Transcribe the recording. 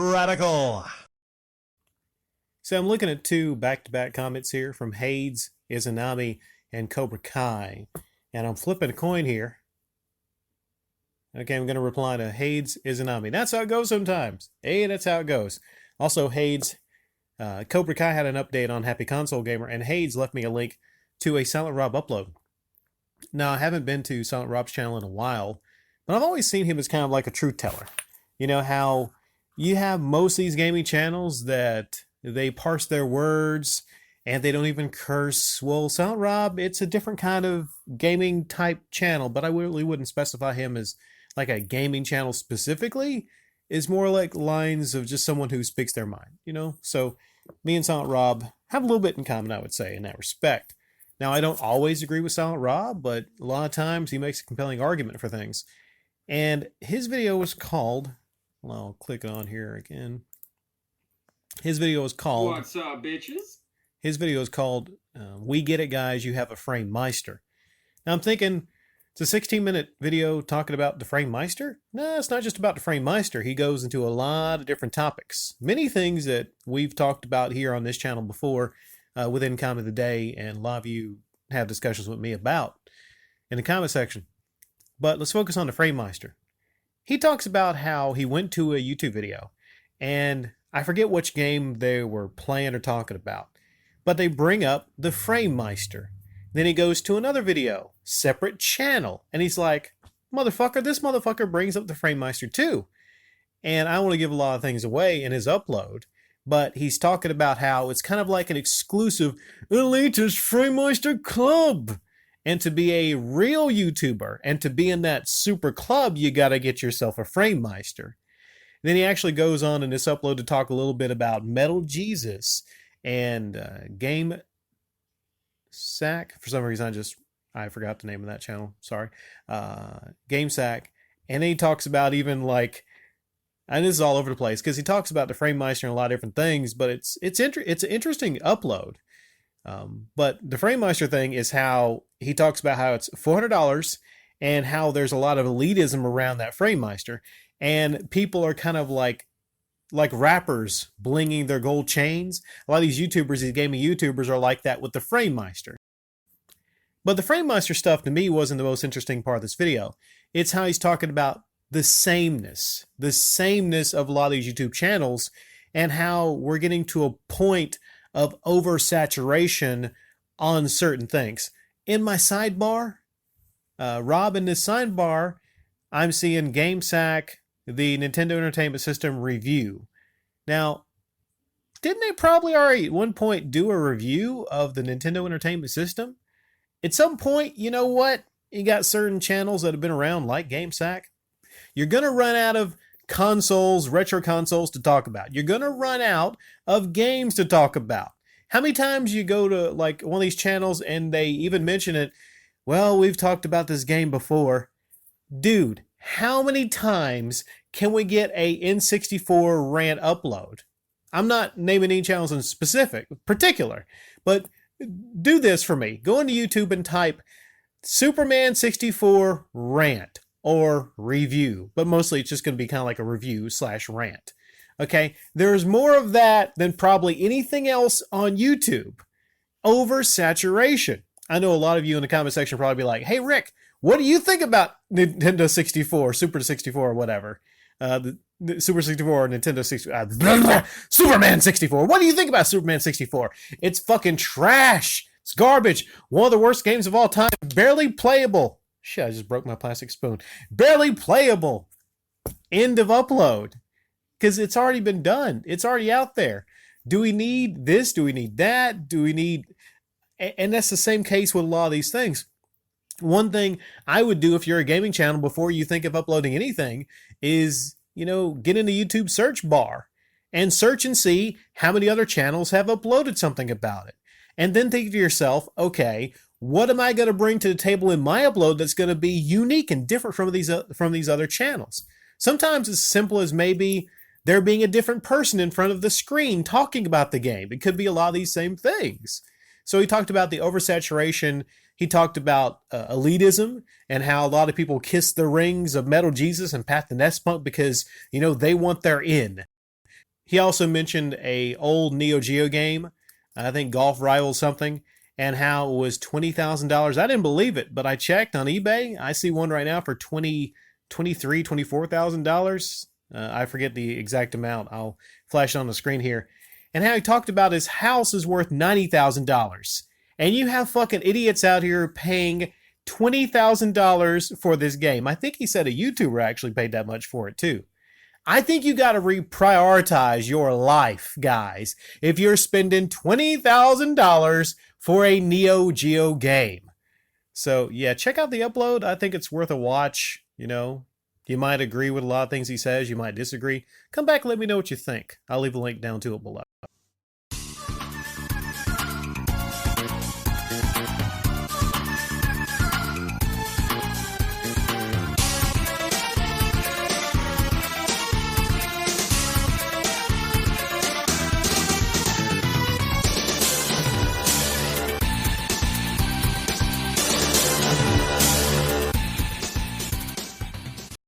Radical. So I'm looking at two back-to-back comments here from Hades, Izanami, and Cobra Kai. And I'm flipping a coin here. Okay, I'm going to reply to Hades, Izanami. That's how it goes sometimes. Hey, that's how it goes. Also, Hades, Cobra Kai had an update on Happy Console Gamer, and Hades left me a link to a Silent Rob upload. Now, I haven't been to Silent Rob's channel in a while, but I've always seen him as kind of like a truth teller. You know how you have most of these gaming channels that they parse their words and they don't even curse. Well, Silent Rob, it's a different kind of gaming type channel, but I really wouldn't specify him as like a gaming channel specifically. It's more like lines of just someone who speaks their mind, you know? So me and Silent Rob have a little bit in common, I would say, in that respect. Now, I don't always agree with Silent Rob, but a lot of times he makes a compelling argument for things. And his video was called, well, I'll click on here again. His video is called, What's up, bitches? His video is called, We Get It, Guys, You Have a Frame Meister. Now, I'm thinking, it's a 16-minute video talking about the Frame Meister? No, it's not just about the Frame Meister. He goes into a lot of different topics. Many things that we've talked about here on this channel before within Comment of the Day, and a lot of you have discussions with me about in the comment section. But let's focus on the Frame Meister. He talks about how he went to a YouTube video, and I forget which game they were playing or talking about, but they bring up the Frame Meister. Then he goes to another video, separate channel, and he's like, motherfucker, this motherfucker brings up the Frame Meister too. And I don't want to give a lot of things away in his upload, but he's talking about how it's kind of like an exclusive elitist Frame Meister club. And to be a real YouTuber and to be in that super club, you got to get yourself a Frame Meister. Then he actually goes on in this upload to talk a little bit about Metal Jesus and Game Sack. For some reason, I forgot the name of that channel. Sorry. Game Sack. And then he talks about even like, and this is all over the place because he talks about the Frame Meister and a lot of different things, but it's an interesting upload. But the Frame Meister thing is how he talks about how it's $400 and how there's a lot of elitism around that Frame Meister. And people are kind of like rappers blinging their gold chains. A lot of these YouTubers, these gaming YouTubers are like that with the Frame Meister. But the Frame Meister stuff to me wasn't the most interesting part of this video. It's how he's talking about the sameness of a lot of these YouTube channels and how we're getting to a point of oversaturation on certain things. In my sidebar, Rob, in this sidebar, I'm seeing GameSack, the Nintendo Entertainment System review. Now, didn't they probably already at one point do a review of the Nintendo Entertainment System? At some point, you know what? You got certain channels that have been around like GameSack. You're going to run out of consoles, retro consoles to talk about. You're going to run out of games to talk about. How many times you go to like one of these channels and they even mention it, well, we've talked about this game before. Dude, how many times can we get a N64 rant upload? I'm not naming any channels in particular, but do this for me. Go into YouTube and type Superman 64 rant or review, but mostly it's just going to be kind of like a review/rant. Okay, there's more of that than probably anything else on YouTube. Oversaturation. I know a lot of you in the comment section will probably be like, hey, Rick, what do you think about Nintendo 64, Super 64, or whatever? The Super 64 or Nintendo 64, Superman 64. What do you think about Superman 64? It's fucking trash. It's garbage. One of the worst games of all time. Barely playable. Shit, I just broke my plastic spoon. Barely playable. End of upload. Because it's already been done. It's already out there. Do we need this? Do we need that? Do we need... And that's the same case with a lot of these things. One thing I would do if you're a gaming channel before you think of uploading anything is, you know, get in the YouTube search bar and search and see how many other channels have uploaded something about it. And then think to yourself, okay, what am I going to bring to the table in my upload that's going to be unique and different from these other channels? Sometimes it's as simple as maybe there being a different person in front of the screen talking about the game. It could be a lot of these same things. So he talked about the oversaturation. He talked about elitism and how a lot of people kiss the rings of Metal Jesus and Pat the Nest Punk because, you know, they want their in. He also mentioned a old Neo Geo game, I think Golf Rival something, and how it was $20,000. I didn't believe it, but I checked on eBay. I see one right now for $24,000. I forget the exact amount. I'll flash it on the screen here. And how he talked about his house is worth $90,000. And you have fucking idiots out here paying $20,000 for this game. I think he said a YouTuber actually paid that much for it too. I think you got to reprioritize your life, guys, if you're spending $20,000 for a Neo Geo game. So, yeah, check out the upload. I think it's worth a watch. You know, you might agree with a lot of things he says. You might disagree. Come back and let me know what you think. I'll leave a link down to it below.